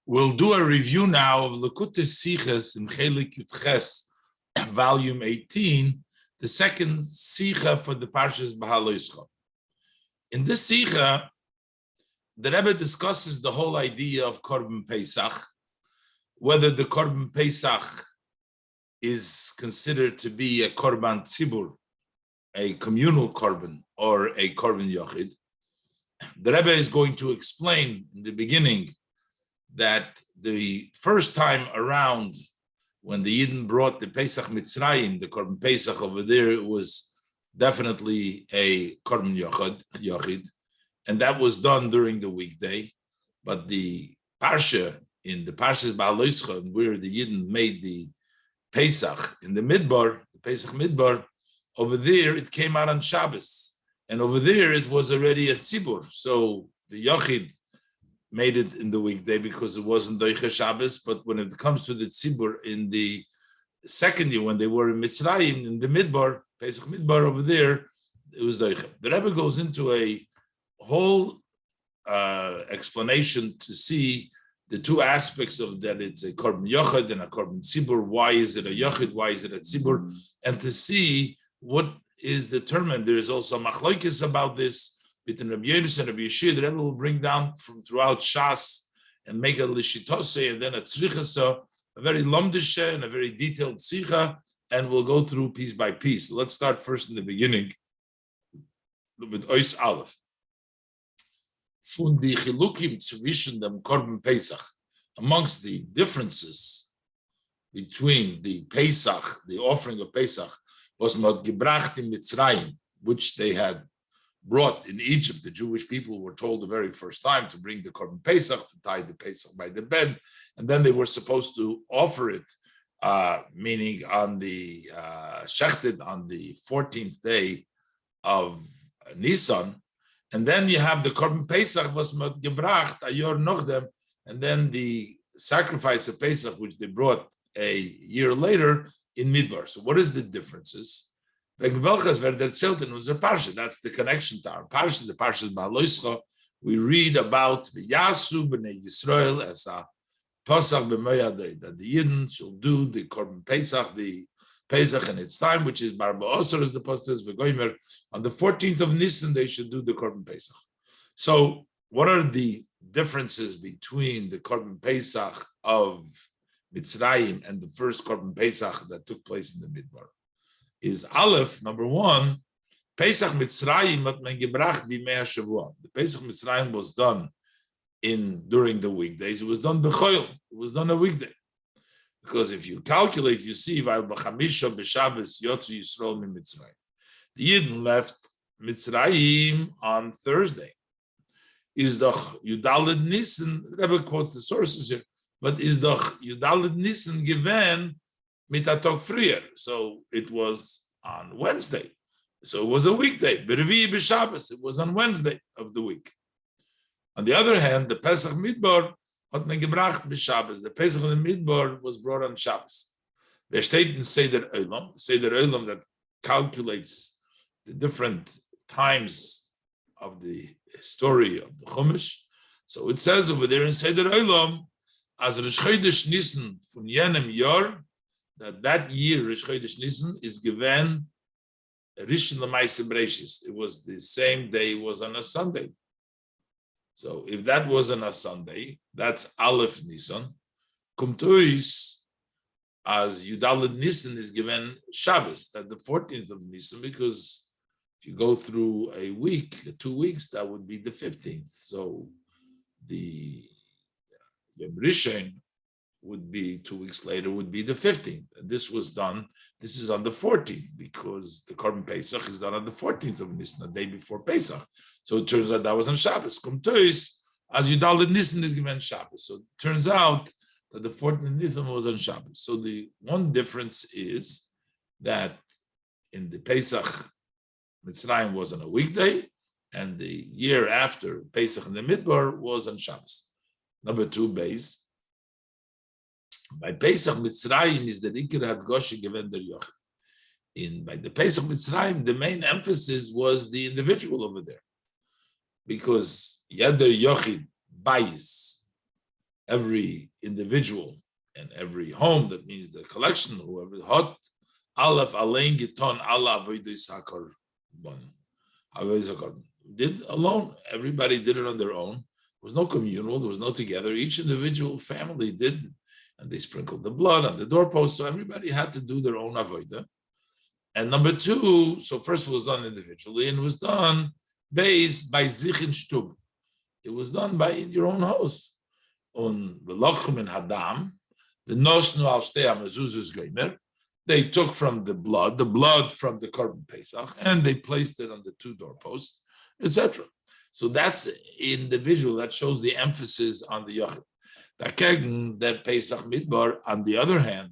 We'll do a review now of Likutei Sichos in Chelik Yudches, volume 18, the second Sicha for the Parshas Behalosecha. In this Sicha, the Rebbe discusses the whole idea of Korban Pesach, whether the Korban Pesach is considered to be a Korban Tzibur, a communal Korban, or a Korban Yochid. The Rebbe is going to explain in the beginning that the first time around when the Yidden brought the Pesach Mitzrayim, the Korban Pesach over there, it was definitely a Korban Yochid, and that was done during the weekday. But the Parsha, in the Parshas Behalosecha, where the Yidden made the Pesach in the Midbar, the Pesach Midbar, over there it came out on Shabbos, and over there it was already a Tzibur. So the Yochid made it in the weekday because it wasn't Doicha Shabbos, but when it comes to the Tzibur in the second year, when they were in Mitzrayim, in the Midbar, Pesach Midbar over there, it was Doicha. The Rebbe goes into a whole explanation to see the two aspects of that. It's a Korban Yochid and a Korban Tzibur. Why is it a Yochid? Why is it a Tzibur? And to see what is determined. There is also machlokes about this between Rabbi Yonus and Rabbi Yeshua. The Rebbe will bring down from throughout Shas and make a lishitose and then a tzrichasa, a very lomdishe and a very detailed sicha, and we'll go through piece by piece. Let's start first in the beginning with Ois Aleph. Von die Chilukim zwischen dem Korban Pesach, amongst the differences between the Pesach, the offering of Pesach, was not gebracht in Mitzrayim, which they had brought in Egypt. The Jewish people were told the very first time to bring the Korban Pesach, to tie the Pesach by the bed, and then they were supposed to offer it, meaning on the Shechted, on the 14th day of Nisan, and then you have the Korban Pesach was not gebracht ayor nochdem, and then the sacrifice of Pesach, which they brought a year later in Midbar. So what is the differences? That's the connection to our Parsha, the Parsha Behalosecha. We read about the Yasu b'nei Yisrael as a Pesach b'moyadei, that the Yidden shall do the Korban Pesach, the Pesach in its time, which is Bar Ba'osar, as the Pasuk says, v'goymer, on the 14th of Nisan they should do the Korban Pesach. So what are the differences between the Korban Pesach of Mitzrayim and the first Korban Pesach that took place in the Midbar? Is Aleph, number one, Pesach Mitzrayim hat men gebracht b'mei HaShavua. The Pesach Mitzrayim was done during the weekdays. It was done b'choil. It was done a weekday. Because if you calculate, you see, b'chamisha b'Shabbos yotzu Yisrael min Mitzrayim. The Yidden left Mitzrayim on Thursday. Is doch Yudaled Nisan, Rebbe quotes the sources here, but is doch Yudaled Nisan given mitatog frier. So it was on Wednesday. So it was a weekday. B'Revi'i b'Shabbos, it was on Wednesday of the week. On the other hand, the Pesach Midbar hat men gebracht b'Shabbos. The Pesach in the Midbar was brought on Shabbos. There steht in Seder Olam that calculates the different times of the story of the Chumash. So it says over there in Seder Olam, as Rosh Chodesh Nisan von jenem Yor, that year Rosh Chodesh Nisan is given Rishon L'Maaseh Bereishis. It was the same day, it was on a Sunday. So if that was on a Sunday, that's Aleph Nisan. Kumtois, as Yudaled Nisan is given Shabbos, that the 14th of Nisan, because if you go through a week, 2 weeks, that would be the 15th. So the Yom Rishon would be 2 weeks later, would be the 15th. And this was done, this is on the 14th, because the Korban Pesach is done on the 14th of Nisan, the day before Pesach. So it turns out that was on Shabbos. Kumtois, as Yudaled Nisan is given Shabbos. So it turns out that the 14th of Nisan was on Shabbos. So the one difference is that in the Pesach, Mitzrayim was on a weekday, and the year after, Pesach in the Midbar was on Shabbos. Number two, base. By Pesach Mitzrayim is the Iker Hadgoshi given der Yochid. By the Pesach Mitzrayim, the main emphasis was the individual over there, because Yeder Yochid Bayis every individual and every home, that means the collection, whoever hot, Aleph Alein Giton Allah Avoidus HaKorban. Did alone. Everybody did it on their own. There was no communal, there was no together. Each individual family did, and they sprinkled the blood on the doorpost. So everybody had to do their own avodah. And number two, so first it was done individually, and it was done based by Zichin Shtub. It was done by in your own house. On the Lochum Hadam, the Nosnu al Shtei HaMezuzos Gomer. They took from the blood from the Korban Pesach, and they placed it on the two doorposts, etc. So that's individual. That shows the emphasis on the Yachid. That Pesach Midbar, on the other hand,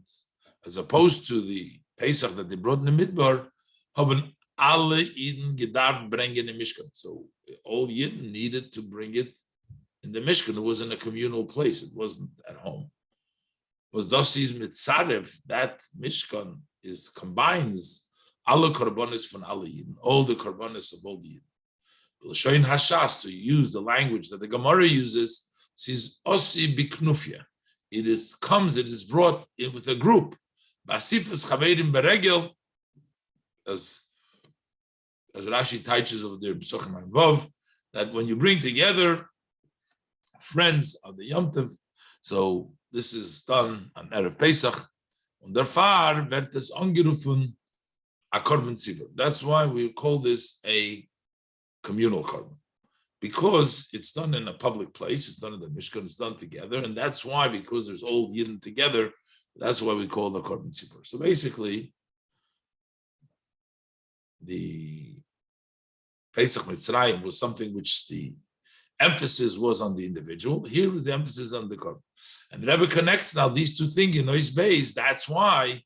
as opposed to the Pesach that they brought in the Midbar, haben alle Yidden gedarf bringen in Mishkan. So all Yidden needed to bring it in the Mishkan. It was in a communal place. It wasn't at home. Was Dosis Mitzarev, that Mishkan combines alle korbanos from alle Yidden, all the korbanos of all the Yidden. L'shoin Hashas, to use the language that the Gemara uses, says Osi Biknufia. It is brought in with a group. Basifas Chaverim Beregel, as Rashi teaches over there, B'sochim Vov, that when you bring together friends on the Yom Tov, so this is done on Erev Pesach, und derfar wird es angerufen a Korban Tzibur. That's why we call this a communal korban, because it's done in a public place, it's done in the Mishkan, it's done together, and that's why, because there's all Yidden together, that's why we call it a Korban Tzibur. So basically, the Pesach Mitzrayim was something which the emphasis was on the individual. Here was the emphasis on the korban. And the Rebbe connects now these two things in his base. That's why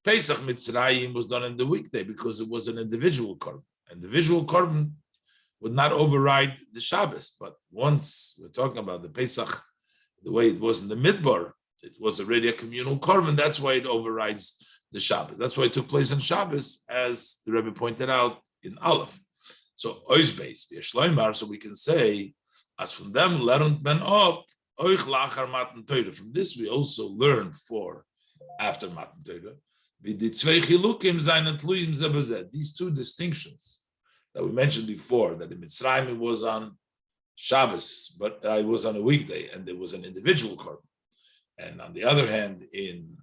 Pesach Mitzrayim was done in the weekday, because it was an individual korban. Individual korban would not override the Shabbos. But once we're talking about the Pesach, the way it was in the Midbar, it was already a communal korban. That's why it overrides the Shabbos. That's why it took place on Shabbos, as the Rebbe pointed out in Aleph. So Oizbeis, so we can say, as from them learned men up, from this we also learn for after Matan Torah. These two distinctions that we mentioned before, that in Mitzrayim it was on Shabbos, but it was on a weekday, and there was an individual korban. And on the other hand, in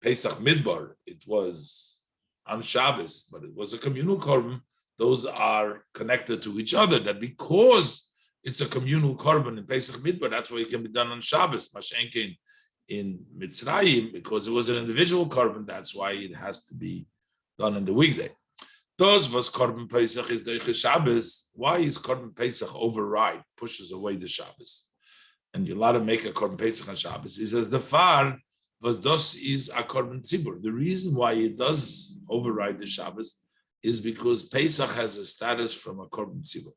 Pesach Midbar, it was on Shabbos, but it was a communal korban. Those are connected to each other, that because it's a communal korban in Pesach Midbar, that's why it can be done on Shabbos. Mashenkin in Mitzrayim, because it was an individual korban, that's why it has to be done in the weekday. Those was korban Pesach is the Shabbos. Why is korban Pesach override, pushes away the Shabbos? And you're allowed to make a korban Pesach on Shabbos. He says the far was dos is a korban tzibur. The reason why it does override the Shabbos is because Pesach has a status from a korban tzibur.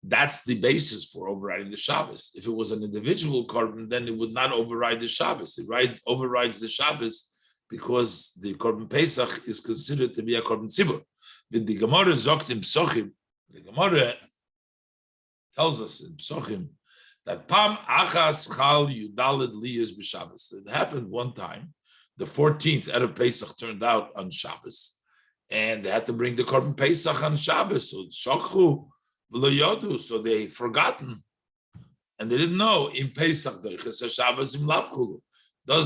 That's the basis for overriding the Shabbos. If it was an individual korban, then it would not override the Shabbos. It overrides the Shabbos because the korban Pesach is considered to be a korban tzibur. With the Gemara zogt in Psochim, the Gemara tells us in Psochim that Pam Achas Chal Yudalid Liyas b'Shabbos. It happened one time. The 14th Erev Pesach turned out on Shabbos, and they had to bring the korban Pesach on Shabbos. So Shokhu. So they forgotten, and they didn't know in Pesach does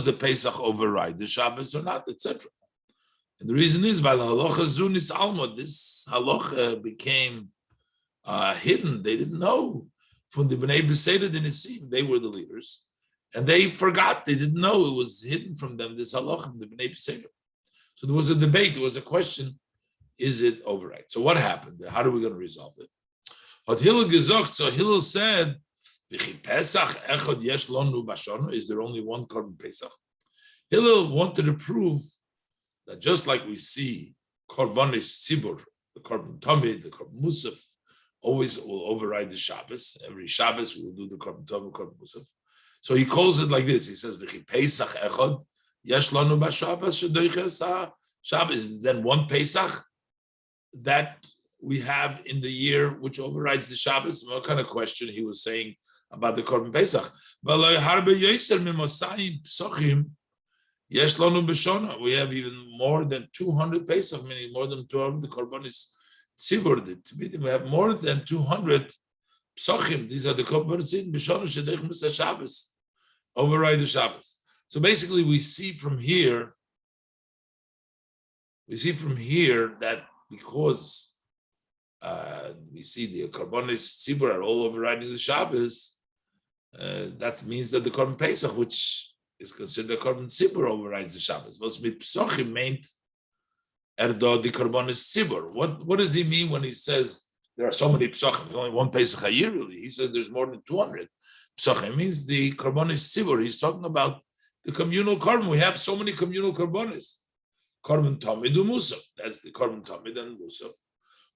the Pesach override the Shabbos or not, etc. And the reason is while halacha zunis alma, this halacha became hidden. They didn't know from the Bnei Beseder the Nisim. They were the leaders, and they forgot. They didn't know it was hidden from them. This halacha from the Bnei Beseder. So there was a debate. There was a question: is it override? So what happened? How are we going to resolve it? So Hillel said, is there only one korban Pesach? Hillel wanted to prove that just like we see korbanis tzibur, the korban tamid, the korban musaf, always will override the Shabbos. Every Shabbos we will do the korban tamid, korban musaf. So he calls it like this. He says, Pesach echad yesh lanu b'Shabbos shedoiches Shabbos. Then one Pesach that we have in the year which overrides the Shabbos. What kind of question he was saying? about the Korban Pesach. We have even more than 200 Pesach, meaning more than 200 the Korban is Tzibur. We have more than 200 Psachim. These are the Korban Tzibur, Shabbos, override the Shabbos. So basically we see from here that because we see the Korbanos Tzibur are all overriding the Shabbos, that means that the Korban Pesach, which is considered a Korban Tzibur, overrides the Shabbos. Was mit Psachim meant the Korbanos Tzibur. What does he mean when he says there are so many Psachim? There's only one Pesach a year, really. He says there's more than 200 Psachim. It means the Korbanos Tzibur. He's talking about the communal Korban. We have so many communal Korbanos. Korban Tamid and Musaf. That's the Korban Tamid and Musaf.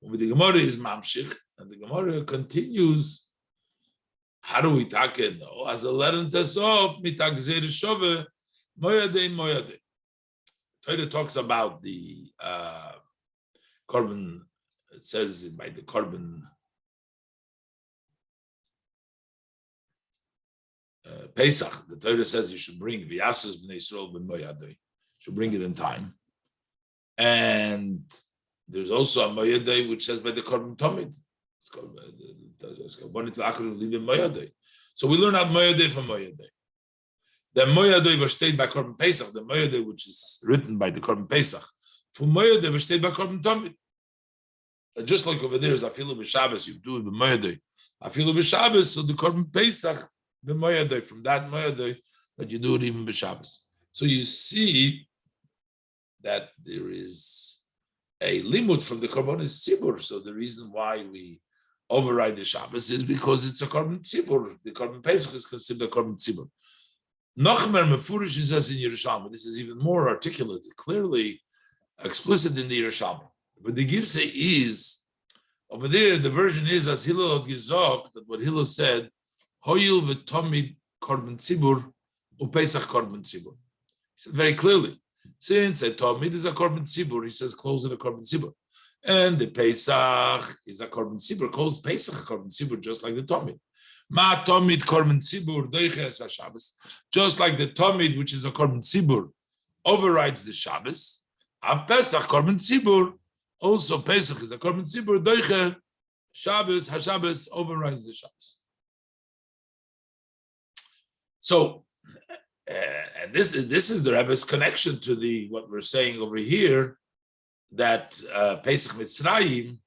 When the Gemara is Mamshich, and the Gemara continues, how do we take it? No, as a learn tesop mitak zer shove moyade. Torah talks about the Korban. It says by the Korban Pesach. The Torah says you should bring v'yasas b'nei Yisrael b'moyade. Should bring it in time. And there's also a moyade which says by the Korban Tamid. So we learn out moyade from moyade. The moyade was stated by Korban Pesach, the moyade which is written by the Korban Pesach. For moyade was stated by Korban Tamid. Just like over there is afilu b'Shabbos, you do it b'moyade. Afilu b'Shabbos, so the Korban Pesach b'moyade, from that moyade that you do it even b'Shabbos. So you see that there is a limud from the Korbanos Tzibur. So the reason why we override the Shabbos is because it's a Korban Tzibur. The Korban Pesach is considered a Korban Tzibur. Nochmer mefurish is as in Yerushalmi. This is even more articulate, clearly explicit in the Yerushalmi. But the Girse is, over there, the version is as Hillel had gesagt, that what Hillel said, Hoyil v'tomid Korban Tzibur, u'Pesach Korban Tzibur. He said very clearly, since a Tomid is a Korban Tzibur, he says close it a Korban Tzibur. And the Pesach is a Korban Tzibur, calls Pesach a Korban Tzibur, just like the Tomid. Ma Tomid Korban Tzibur doiches HaShabbos. Just like the Tomid, which is a Korban Tzibur, overrides the Shabbos. Av Pesach Korban Tzibur, also Pesach is a Korban Tzibur, doiche Shabbos, HaShabbos overrides the Shabbos. So, and this is the Rebbe's connection to the what we're saying over here, that Pesach Mitzrayim,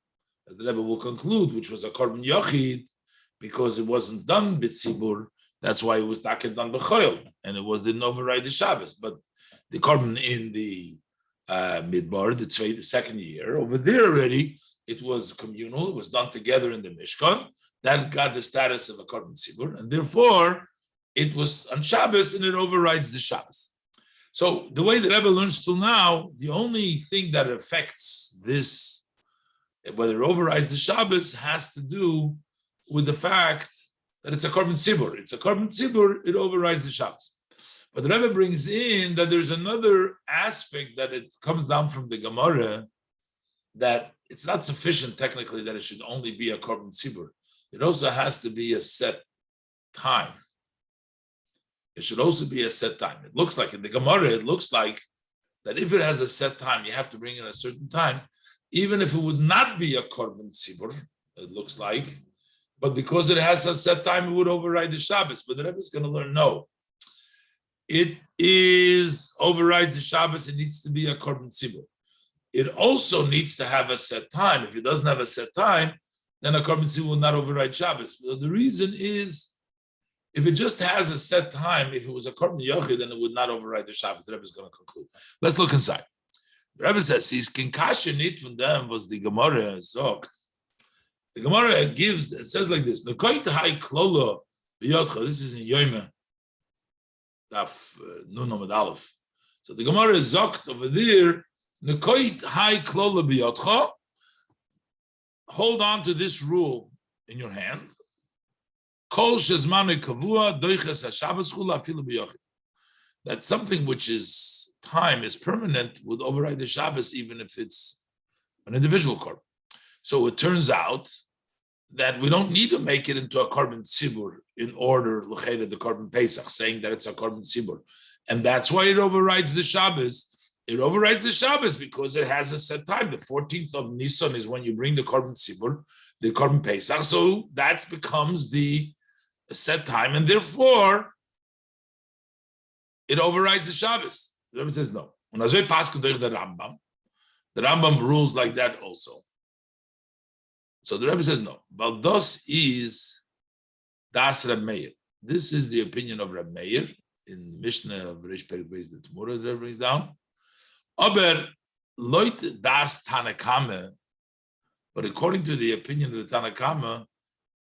as the Rebbe will conclude, which was a Korban Yochid, because it wasn't done b'tzibur, that's why it was done b'choil, and didn't override the Shabbos. But the Korban in the Midbar, the second year, over there already, it was communal, it was done together in the Mishkan, that got the status of a Korban Tzibur, and therefore, it was on Shabbos and it overrides the Shabbos. So the way the Rebbe learns till now, the only thing that affects this, whether it overrides the Shabbos, has to do with the fact that it's a Korban Tzibur. It's a Korban Tzibur, it overrides the Shabbos. But the Rebbe brings in that there's another aspect that it comes down from the Gemara, that it's not sufficient technically that it should only be a Korban Tzibur. It also has to be a set time. It should also be a set time. It looks like in the Gemara, it looks like that if it has a set time, you have to bring in a certain time, even if it would not be a Korban Tzibur, it looks like, but because it has a set time, it would override the Shabbos. But the Rebbe is going to learn, no. It overrides the Shabbos, it needs to be a Korban Tzibur. It also needs to have a set time. If it doesn't have a set time, then a Korban Tzibur will not override Shabbos. So the reason is, if it just has a set time, if it was a Korban Yochid, then it would not override the Shabbos. The Rebbe is going to conclude. Let's look inside. The Rebbe says, "His kinkasha nit from them was the Gemara zogt." The Gemara gives, it says like this: "Nekoit hai klolo b'yotcha." This is in Yoime, Daf Nun Amud Aleph. So the Gemara is zogt over there. Nekoit hai klolo b'yotcha. Hold on to this rule in your hand. Kol shezmane kavua doiches haShabbos chula afilu b'yochid. That something which is time is permanent would override the Shabbos even if it's an individual korban. So it turns out that we don't need to make it into a korban tzibur in order l'cheda the korban Pesach, saying that it's a korban tzibur, and that's why it overrides the Shabbos. It overrides the Shabbos because it has a set time. The 14th of Nisan is when you bring the korban tzibur, the korban Pesach. So that becomes the set time, and therefore it overrides the Shabbos. The Rebbe says no. The Rambam rules like that also. So the Rebbe says no. But this is Das Reb Meir. This is the opinion of Reb Meir in Mishnah of Rish Perek Beis the Tumura. The Rebbe brings down. Aber Leute das Tanakama, but according to the opinion of the Tanakama,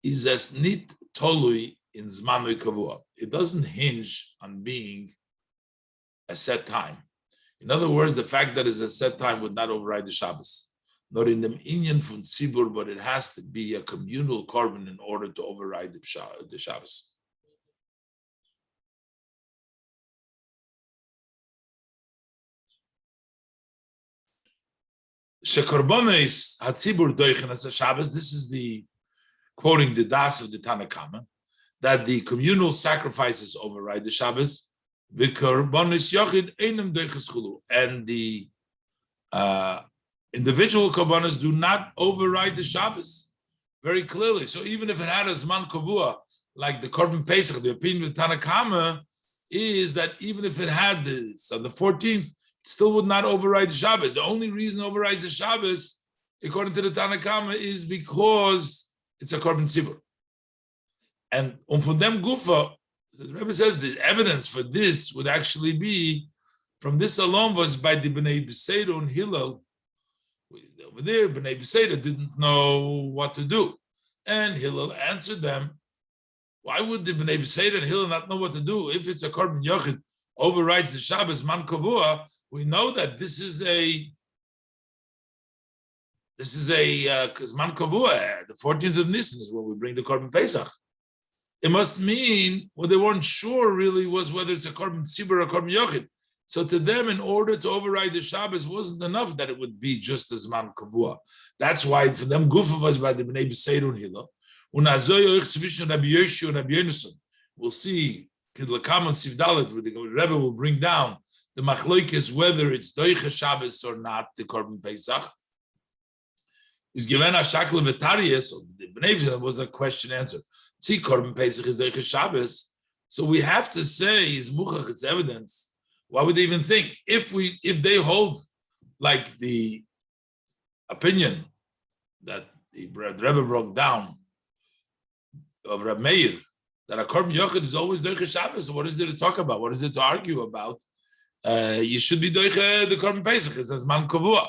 is as nit tolui in zmanui kavua. It doesn't hinge on being a set time. In other words, the fact that it's a set time would not override the Shabbos. Not in the inyan from tzibur, but it has to be a communal korban in order to override the Shabbos. Shekorbanos hatzibur doichen as a Shabbos. This is the quoting the das of the Tanakama, that the communal sacrifices override the Shabbos. V'korbanos yachid einem doiches chulu, and the individual korbanos do not override the Shabbos very clearly. So even if it had a zman kavua, like the korban Pesach, the opinion of the Tanakama is that even if it had this on the 14th, it still would not override the Shabbos. The only reason it overrides the Shabbos, according to the Tanakama, is because it's a korban tzibur. And from them gufa, the Rebbe says the evidence for this would actually be from this alone was by the Bnei Beseira and Hillel. Over there, Bnei Beseira didn't know what to do, and Hillel answered them. Why would the Bnei Beseira and Hillel not know what to do if it's a korban yochid overrides the Shabbos man kavua? We know that this is a man kavua. The 14th of Nisan is when we bring the korban Pesach. It must mean what they weren't sure really was whether it's a korban tzibur or korban yochid. So to them, in order to override the Shabbos, wasn't enough that it would be just as man kavua. That's why for them gufa was by the Bnei Beseira and Hillel. We'll see Kidlakam and Sivdalit, where the Rebbe will bring down the machlokes whether it's doiche Shabbos or not, the korban Pesach. Is given a shakle v'tariyas, so the Bnei Beseira was a question answer. See, korban Pesach is doiche Shabbos, so we have to say is muchach, it's evidence. Why would they even think if they hold like the opinion that the Rebbe broke down of Reb Meir, that a korban yochid is always doiche Shabbos? So what is there to talk about? What is there to argue about? You should be doiche the korban Pesach as man kavua.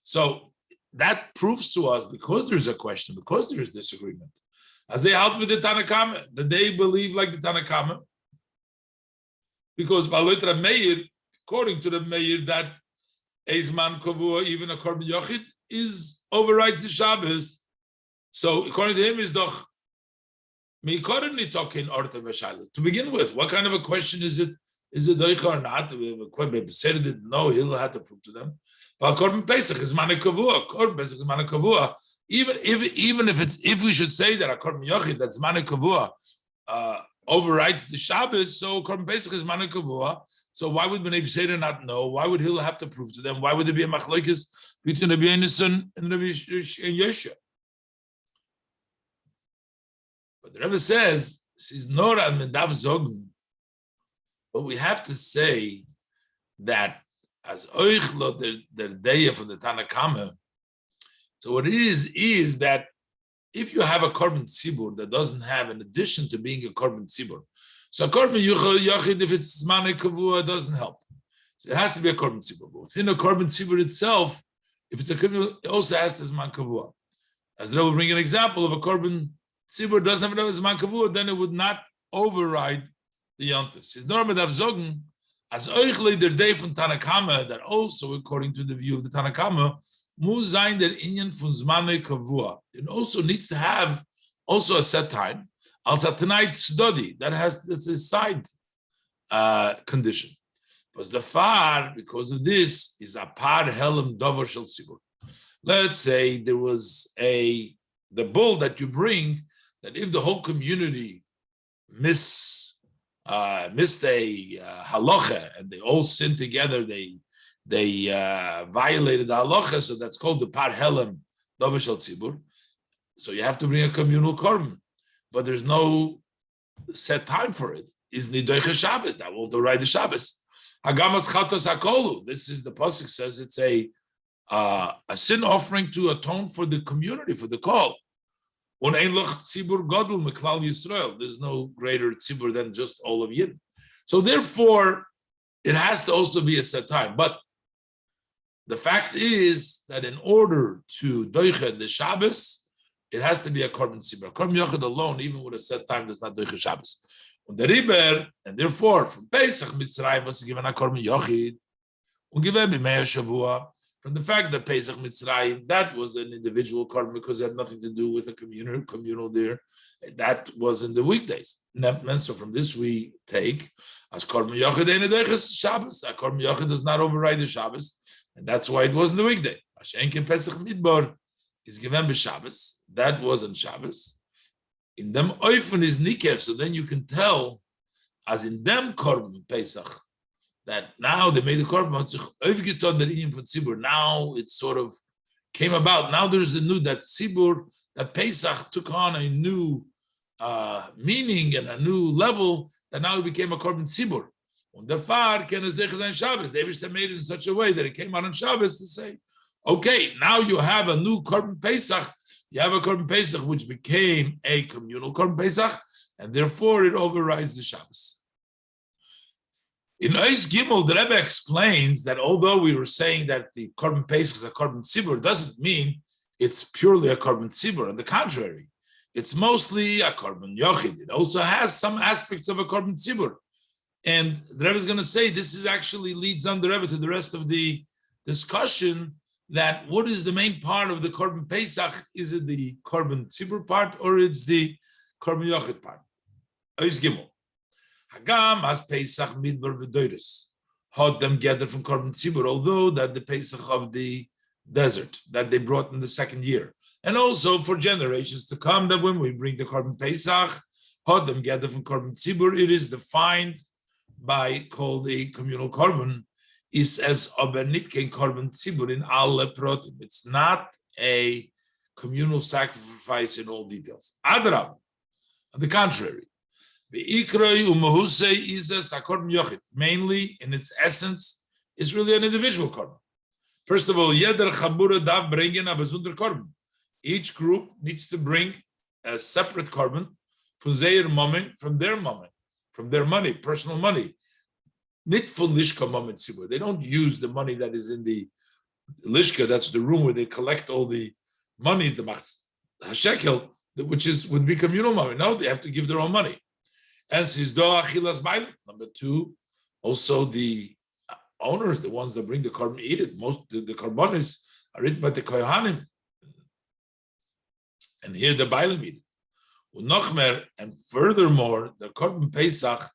So that proves to us, because there's a question, because there is disagreement, as they help with the Tanakama, that they believe like the Tanakama, because Reb Meir, according to the Meir, that Eizman Kavua, even a korban yochid, overrides the Shabbos. So according to him, is doch to begin with. What kind of a question is it? Is it doicha or not? Beseira didn't know. Hillel had to prove to them. But korban Pesach is mana kavua. Korban Pesach is mana kavua. Even if we should say that a korban yochid that's mana kavua overrides the Shabbos, so korban Pesach is mana kavua. So why would Bnei Beseira not know? Why would Hillel have to prove to them? Why would there be a machlokes between Rabbi Yonasan and Rabbi Yeshua? But the Rebbe says, this is Nora and Medav Zogn. But we have to say that as Oichlo der Deya for the Tanakama, so what it is that if you have a korban tzibur that doesn't have, in addition to being a korban tzibur, so a korban yochid, if it's zmanei kavua, doesn't help. So it has to be a korban tzibur. But within a korban tzibur itself, if it's a korban, it also has to be zman kavua. As the Rebbe will bring an example of a korban tzibur doesn't have enough zman kavua, then it would not override the yontif. Says Norma Dav Zogen, as oichle der day from Tanakama, that also according to the view of the Tanakama, mu zayin der inyan from zmanei kavua. It also needs to have also a set time. Also tonight's study that's a side condition. Because the far, because of this, is a par helem dover shel tzibur. Let's say there was a the bull that you bring, that if the whole community missed a halacha and they all sinned together, they violated the halacha, so that's called the par helem davish al tzibur. So you have to bring a communal korban, but there's no set time for it. Is nidoicha Shabbos, that won't override the Shabbos. Hagamas chatos hakolu. This is the pasuk says it's a sin offering to atone for the community, for the call. There's no greater tzibur than just all of Yidden. So therefore, it has to also be a set time. But the fact is that in order to doiche the Shabbos, it has to be a korban tzibur. Korban yochid alone, even with a set time, does not doiche Shabbos. And the riber, and therefore, from Pesach Mitzrayim was given a korban yochid, given b'mei shavua. From the fact that Pesach Mitzrayim, that was an individual korban because it had nothing to do with a communal there. That was in the weekdays. So from this we take as korban yochid ein doiches Shabbos. A korban yochid does not override the Shabbos, and that's why it was in the weekday. Ashenkin Pesach Midbar is given b'Shabbos. That wasn't Shabbos. In them oifen is niker, so then you can tell, as in them korban Pesach, that now they made the korban. Now it sort of came about. Now there's a new that tzibur, that Pesach took on a new meaning and a new level, that now it became a korban tzibur. Und der Far can as Shabbos. They made it in such a way that it came out on Shabbos to say, okay, now you have a new korban Pesach. You have a korban Pesach which became a communal korban Pesach, and therefore it overrides the Shabbos. In Ois Gimel, the Rebbe explains that although we were saying that the korban Pesach is a korban tzibur, doesn't mean it's purely a korban tzibur. On the contrary, it's mostly a korban yochid. It also has some aspects of a korban tzibur. And the Rebbe is going to say this is actually leads on the Rebbe to the rest of the discussion, that what is the main part of the korban Pesach? Is it the korban tzibur part or it's the korban yochid part? Ois Gimel. Hagam has Pesach midbar v'doiris. Had them gathered from korban tzibur, although that the Pesach of the desert that they brought in the second year, and also for generations to come, that when we bring the korban Pesach, had them gathered from korban tzibur, it is defined by called a communal korban. Is as obernitken korban tzibur in alle protim. It's not a communal sacrifice in all details. Adrab, on the contrary. The Ikroi Umahuse is a korban yochid. Mainly, in its essence, is really an individual korban. First of all, Yeder Chabura Dav bringen a bezunder korban. Each group needs to bring a separate korban from their moment, from their money, personal money. Nit von Lishka moment tzibur. They don't use the money that is in the Lishka, that's the room where they collect all the money, the Hashekel, which would be communal money. No, they have to give their own money. And number two, also the owners, the ones that bring the korban, eat it. Most the korbanos are eaten by the kohanim, and here the bailim eat it. And furthermore, the korban Pesach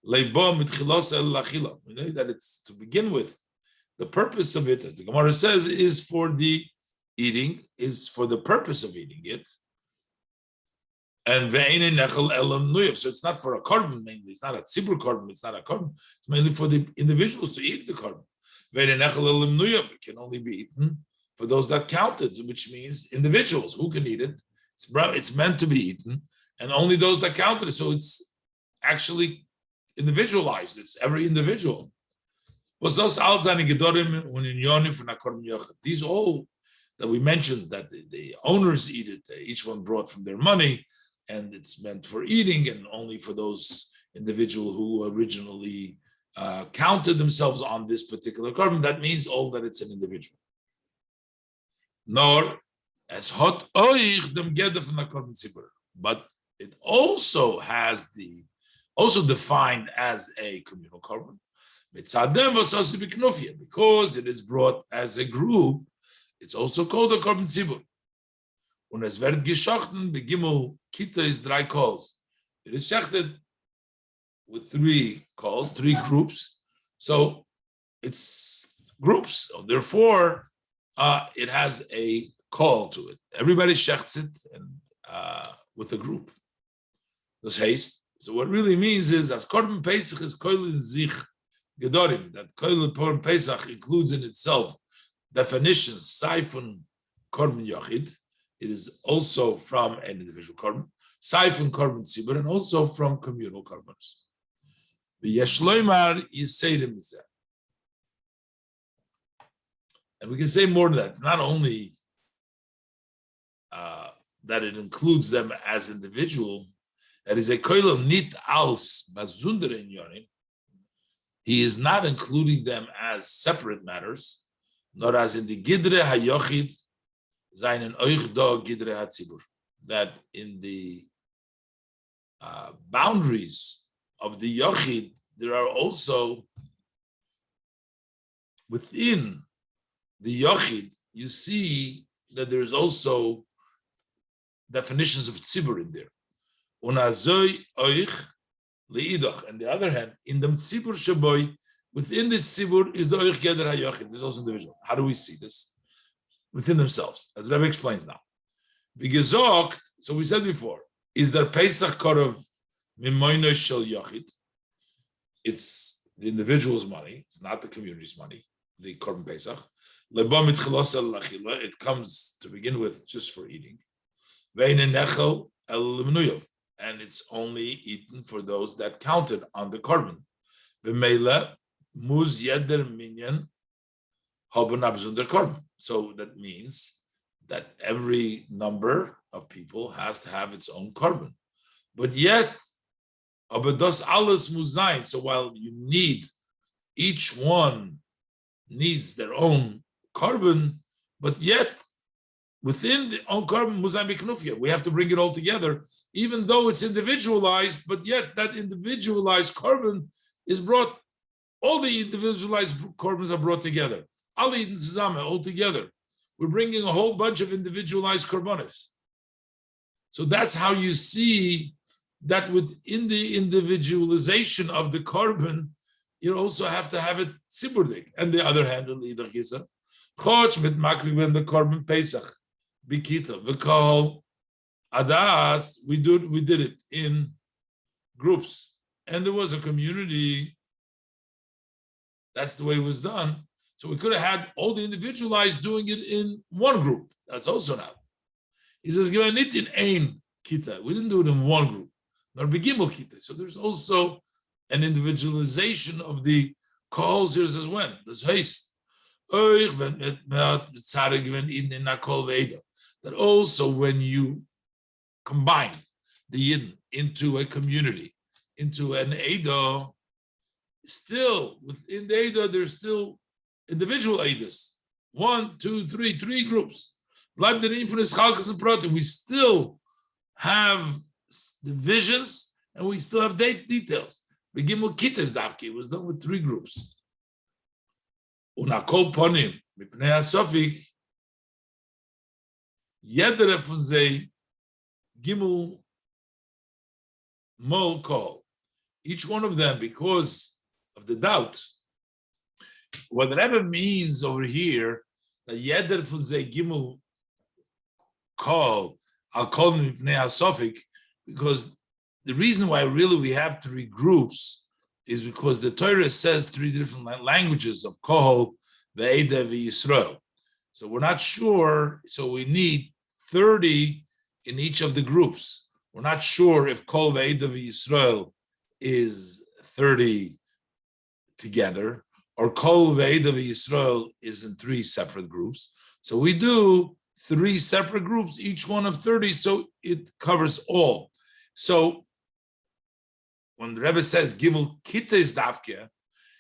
leibo mitchilos el lachila. We know that it's to begin with. The purpose of it, as the Gemara says, is for the eating, is for the purpose of eating it. And so it's not for a korban mainly. It's not a tzibur korban. It's not a korban. It's mainly for the individuals to eat the korban. It can only be eaten for those that counted, which means individuals who can eat it. It's meant to be eaten, and only those that counted it. So it's actually individualized. It's every individual. These all that we mentioned, that the owners eat it, each one brought from their money, and it's meant for eating, and only for those individuals who originally counted themselves on this particular korban. That means all that it's an individual. Nor as hot oich dem geder from the korban tzibur, but it also has also defined as a communal korban. Because it is brought as a group, it's also called a korban tzibur. Und es wird geschochten begimel kita is 3 calls. It is shechted with 3 calls, 3 groups. So it's groups. So therefore, it has a call to it. Everybody shechts it and with a group. This haste. So what it really means is as Korban Pesach is koilin zich gedorim, that Korban Pesach includes in itself definitions, Saifun Korban Yochid. It is also from an individual Korban, Saifun Korban Tzibur, and also from communal Korbans. The Yeshloimar Yiseirim Zeh. And we can say more than that. Not only that it includes them as individual, that is a koilo nit als mazunder in yonim. He is not including them as separate matters, nor as in the gidre hayochid seinen euch do gidre hatzibur. That in the boundaries of the yochid, there are also within the yochid, you see that there's also definitions of tzibur in there. Unazoi oich leidach. On the other hand, in the tzibur shaboy, within the tzibur is the oich geder hayochid. There's also individual. How do we see this? Within themselves, as Rebbe explains now. Begezogt, so we said before, is there Pesach korov mimoino shel yochid? It's the individual's money. It's not the community's money. The korban Pesach. It comes to begin with just for eating. And it's only eaten for those that counted on the korban. So that means that every number of people has to have its own korban. But yet, so while you need, each one needs their own korban, but yet within the own korban muzayim b'knufya, we have to bring it all together, even though it's individualized, but yet that individualized korban is brought, all the individualized korbans are brought together. All together. We're bringing a whole bunch of individualized korbanos. So that's how you see that within the individualization of the korban, you also have to have it tziburdik. And the other hand, on the other gisa, choch mit makri when the korban pesach bikita v'kol adas, we did it in groups, and there was a community. That's the way it was done. So we could have had all the individualized doing it in one group. That's also not. He says, "Given it in ein kita, we didn't do it in one group, nor begimel kita." So there's also an individualization of the calls here as when there's haste. That also when you combine the Yidden into a community, into an Eidah, still within the Eidah, there's still individual Eidas. 1, 2, 3, 3 groups. We still have divisions and we still have details. Begimel Kitas Davki was done with 3 groups. Unakol ponim mipnei asofik yedere von zei gimel mol kol. Each one of them, because of the doubt, what the Rebbe means over here, that yeder von zei gimel kol al kol mipnei asofik, because the reason why really we have 3 groups is because the Torah says 3 different languages of Kohol, Ve'eda, Ve'Yisrael. So we're not sure, so we need 30 in each of the groups. We're not sure if Kol, Ve'eda, Ve'Yisrael is 30 together, or Kol, Ve'eda, Ve'Yisrael is in 3 separate groups. So we do 3 separate groups, each one of 30, so it covers all. So when the Rebbe says Gimel Kita is Davke,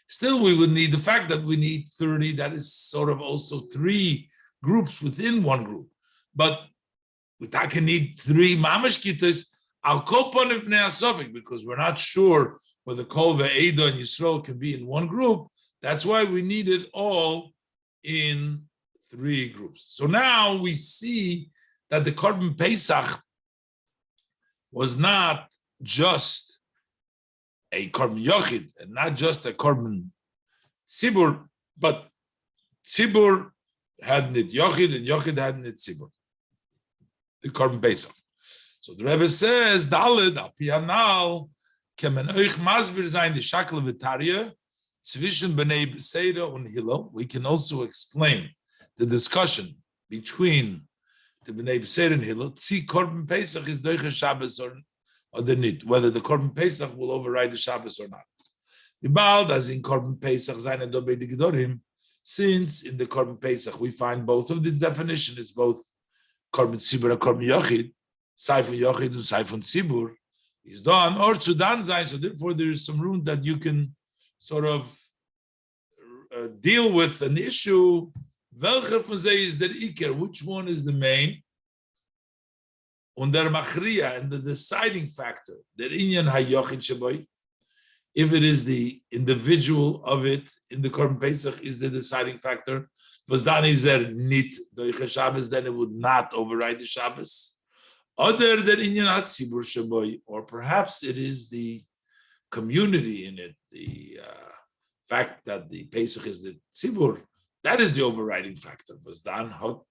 still we would need the fact that we need 30, that is sort of also 3 groups within one group. But we can need 3 Mamash Kitas, Al Kol Ponim Bnei Asofik, because we're not sure whether Kol Ve'eda and Yisrael can be in one group. That's why we need it all in 3 groups. So now we see that the Korban Pesach was not just a korban yochid and not just a korban tzibur, but tzibur had nit Yochid and Yochid had nit Tzibur. The Korban Pesach. So the Rebbe says, Daled, al pianal, kemen euch masbir sein, the Shakla Vitaria, zwischen Bnei Beseira and Hillel. We can also explain the discussion between the Bnei Beseira and Hillel. Tzi Korban Pesach is doiche Shabbos or the nit, whether the Korban Pesach will override the Shabbos or not. Ibald, as in Korban Pesach, seine Dobe de Gedorim, since in the Korban Pesach we find both of this definition is both Korban Tzibur and Korban Yochid, Saifun Yochid and Saifun Tzibur, is done, or to dan sein, so therefore there is some room that you can sort of deal with an issue. Welcher von sie is der Iker? Which one is the main? Und der Machria, and the deciding factor, der Inyan HaYochid Shaboy, if it is the individual of it in the Korban Pesach is the deciding factor, was dan is nit doiche Shabbos, then it would not override the Shabbos. Other than Inyan HaTzibur Shaboy, or perhaps it is the community in it, the fact that the Pesach is the Tzibur, that is the overriding factor. Was dan hot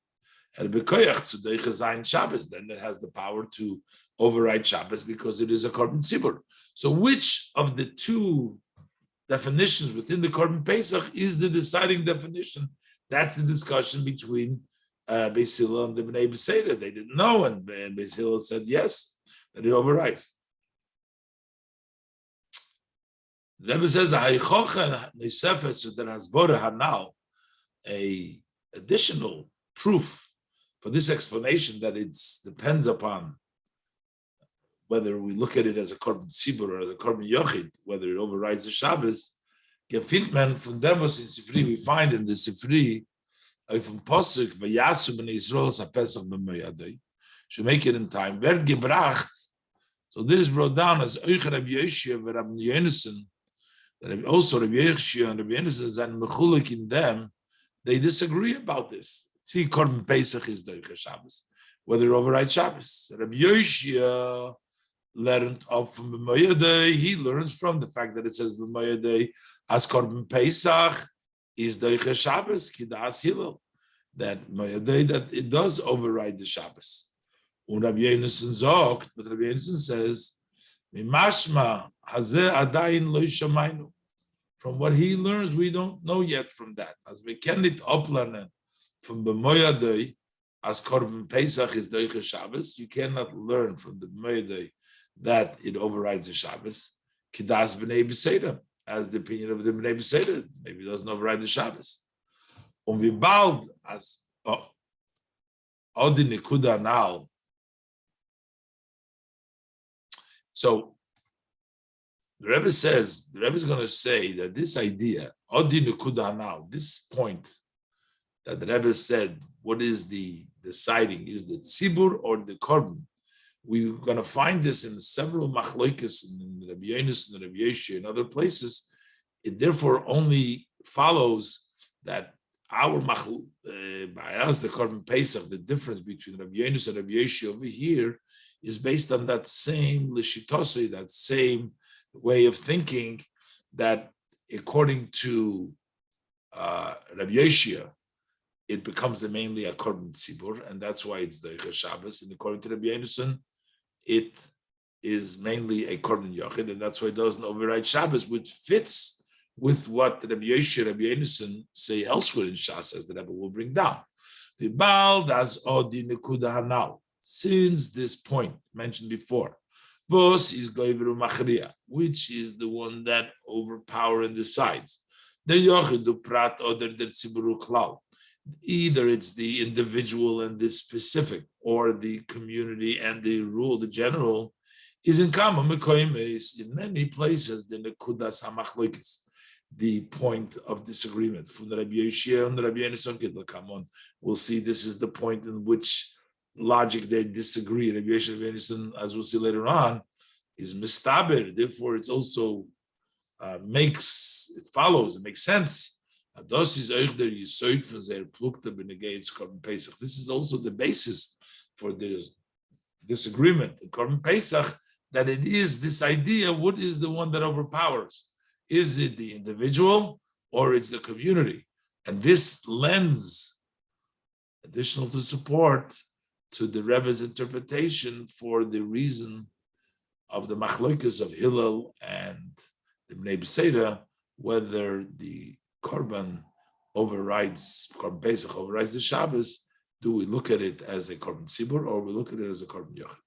bekoyach zu doiche sein Shabbos, then it has the power to override Shabbos because it is a Korban Tzibur. So which of the two definitions within the Korban Pesach is the deciding definition? That's the discussion between Beis Hillel and the Bnei Beseira. They didn't know, and Beis Hillel said yes, that it overrides. The Rebbe says, so there has now a additional proof for this explanation that it depends upon whether we look at it as a Korban Tzibur or as a Korban Yochid, whether it overrides the Shabbos. Gefitman from them was in Sifri, we find in the Sifri, from Posuk, Vayasu b'nei Yisrael sapesach b'moyadei, should make it in time. Werd gebracht, so this is brought down as Euch Rabbi Yoshia and Rabbi Yonason, that also Rabbi Yoshia and Rabbi Yonason and Mechulik in them, they disagree about this. See, Korban Pesach is Doiche Shabbos, whether it overrides Shabbos. Rabbi Yoshia learned up from B'moyadei, he learns from the fact that it says B'moyadei, as Korban Pesach is Doiche Shabbos, Kidas Hillel, that Moyadei, that it does override the Shabbos. Und Rabbi Yonason sagt, but Rabbi Yonason says, Mimashma hazeh adayin lo shamaynu. From what he learns, we don't know yet from that. As we can it uplernen from the Moyadei, as Korban Pesach is Doiche Shabbos, you cannot learn from the Moyadei that it overrides the Shabbos. Kidas b'nei Beseira, as the opinion of the Bnei Beseira, maybe it doesn't override the Shabbos. We bald as Odi Nikuda now. So the Rebbe says, the Rebbe is going to say that this idea, Odi Nikuda now, this point that the Rebbe said, what is the deciding? Is the Tzibur or the Korban? We're going to find this in several machloikes in Rabbi Yonason and Rabbi Yoshia and other places. It therefore only follows that our by us, the Korban Pesach, the difference between Rabbi Yonason and Rabbi Yoshia over here is based on that same lishitose, that same way of thinking, that according to Rabbi Yoshia, it becomes mainly a Korban Tzibur, and that's why it's Doiche Shabbos. And according to Rabbi Yonason, it is mainly a Korban Yochid, and that's why it doesn't override Shabbos, which fits with what Rabbi Yoshia, Rabbi Yonason say elsewhere in Shas, as the Rebbe will bring down. The Baal das Odi Nekuda Hanal, since this point mentioned before, Vos is Goiveru Machria, which is the one that overpower and decides. Der Yochid du Prat oder der Tziburu Klau. Either it's the individual and the specific, or the community and the rule, the general, is in common. In many places, the nekudas hamachlikis, the point of disagreement. From the Rabbi Yoshia and the Rabbi Yonason, we'll see this is the point in which logic they disagree. Rabbi Yoshia and Rabbi Yonason, as we'll see later on, is mistaber. Therefore, it's also it follows, it makes sense. This is also the basis for the disagreement in Korban Pesach, that it is this idea, what is the one that overpowers? Is it the individual or it's the community? And this lends additional to support to the Rebbe's interpretation for the reason of the machlokas of Hillel and the Bnei B'Seira, whether the Korban Korban Pesach overrides the Shabbos. Do we look at it as a Korban Sibur or we look at it as a Korban Yochid?